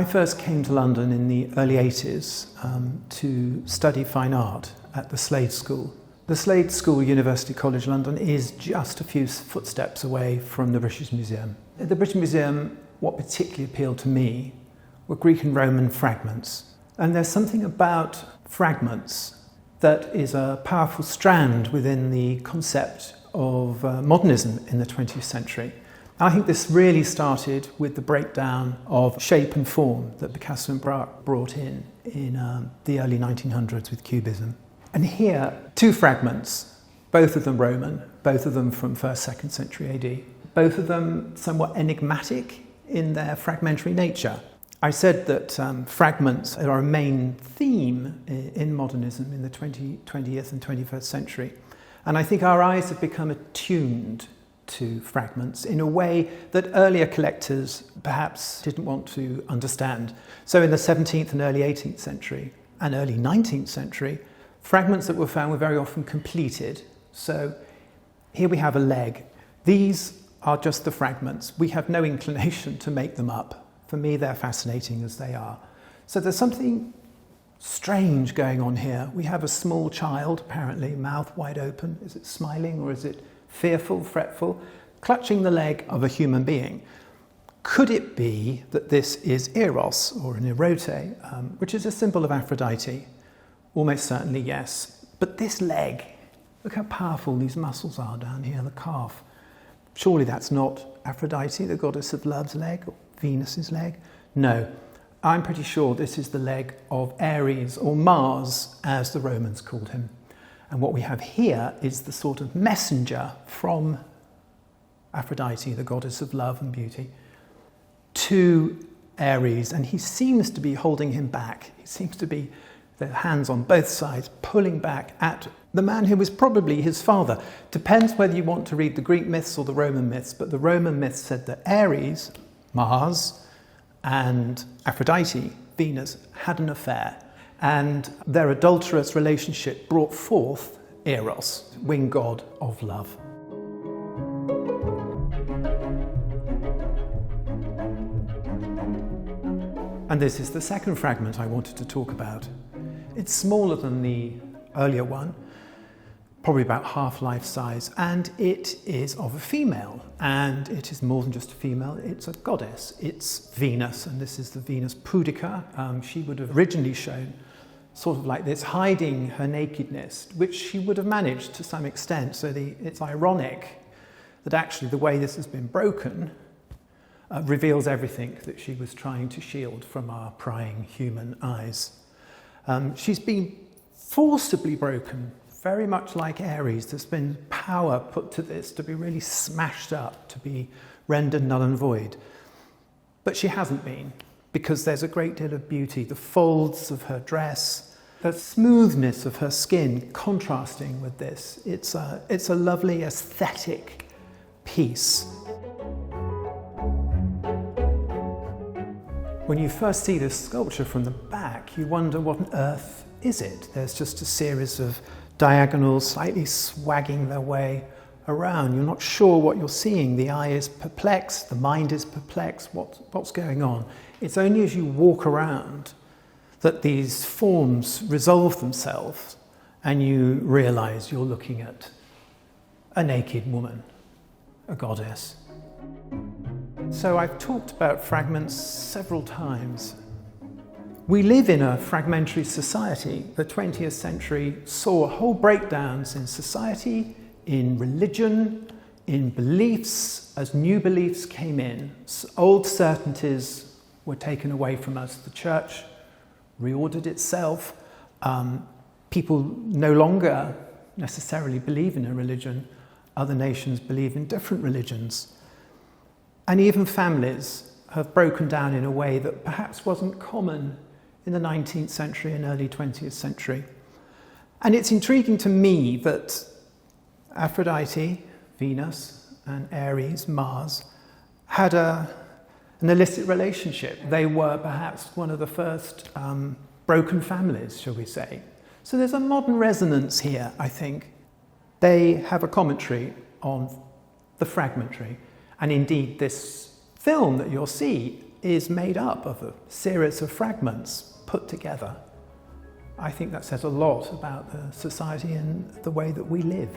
I first came to London in the early 80s to study fine art at the Slade School. The Slade School, University College London, is just a few footsteps away from the British Museum. At the British Museum, what particularly appealed to me were Greek and Roman fragments. And there's something about fragments that is a powerful strand within the concept of modernism in the 20th century. I think this really started with the breakdown of shape and form that Picasso and Braque brought in the early 1900s with Cubism. And here, two fragments, both of them Roman, both of them from 1st, 2nd century AD, both of them somewhat enigmatic in their fragmentary nature. I said that fragments are a main theme in modernism in the 20th and 21st century. And I think our eyes have become attuned to fragments in a way that earlier collectors perhaps didn't want to understand. So in the 17th and early 18th century and early 19th century, fragments that were found were very often completed. So here we have a leg. These are just the fragments. We have no inclination to make them up. For me, they're fascinating as they are. So there's something strange going on here. We have a small child, apparently, mouth wide open. Is it smiling or is it fearful, fretful, clutching the leg of a human being? Could it be that this is Eros, or an erote, which is a symbol of Aphrodite? Almost certainly yes. But this leg, look how powerful these muscles are down here, the calf. Surely that's not Aphrodite, the goddess of love's leg, or Venus's leg? No, I'm pretty sure this is the leg of Ares, or Mars, as the Romans called him. And what we have here is the sort of messenger from Aphrodite, the goddess of love and beauty, to Ares. And he seems to be holding him back. He seems to be, their hands on both sides, pulling back at the man who was probably his father. Depends whether you want to read the Greek myths or the Roman myths, but the Roman myths said that Ares, Mars, and Aphrodite, Venus, had an affair. And their adulterous relationship brought forth Eros, winged god of love. And this is the second fragment I wanted to talk about. It's smaller than the earlier one, probably about half life size, and it is of a female. And it is more than just a female, it's a goddess. It's Venus, and this is the Venus Pudica. She would have originally shown sort of like this, hiding her nakedness, which she would have managed to some extent. So it's ironic that actually the way this has been broken reveals everything that she was trying to shield from our prying human eyes. She's been forcibly broken, very much like Ares. There's been power put to this to be really smashed up, to be rendered null and void. But she hasn't been, because there's a great deal of beauty. The folds of her dress, the smoothness of her skin contrasting with this. It's a lovely aesthetic piece. When you first see this sculpture from the back, you wonder what on earth is it? There's just a series of diagonals slightly swagging their way around. You're not sure what you're seeing. The eye is perplexed, the mind is perplexed. What's going on? It's only as you walk around that these forms resolve themselves and you realize you're looking at a naked woman, a goddess. So I've talked about fragments several times. We live in a fragmentary society. The 20th century saw whole breakdowns in society, in religion, in beliefs. As new beliefs came in, old certainties were taken away from us. The church reordered itself. People no longer necessarily believe in a religion. Other nations believe in different religions. And even families have broken down in a way that perhaps wasn't common in the 19th century and early 20th century. And it's intriguing to me that Aphrodite, Venus, and Ares, Mars, had an illicit relationship. They were perhaps one of the first broken families, shall we say. So there's a modern resonance here, I think. They have a commentary on the fragmentary. And indeed, this film that you'll see is made up of a series of fragments put together. I think that says a lot about the society and the way that we live.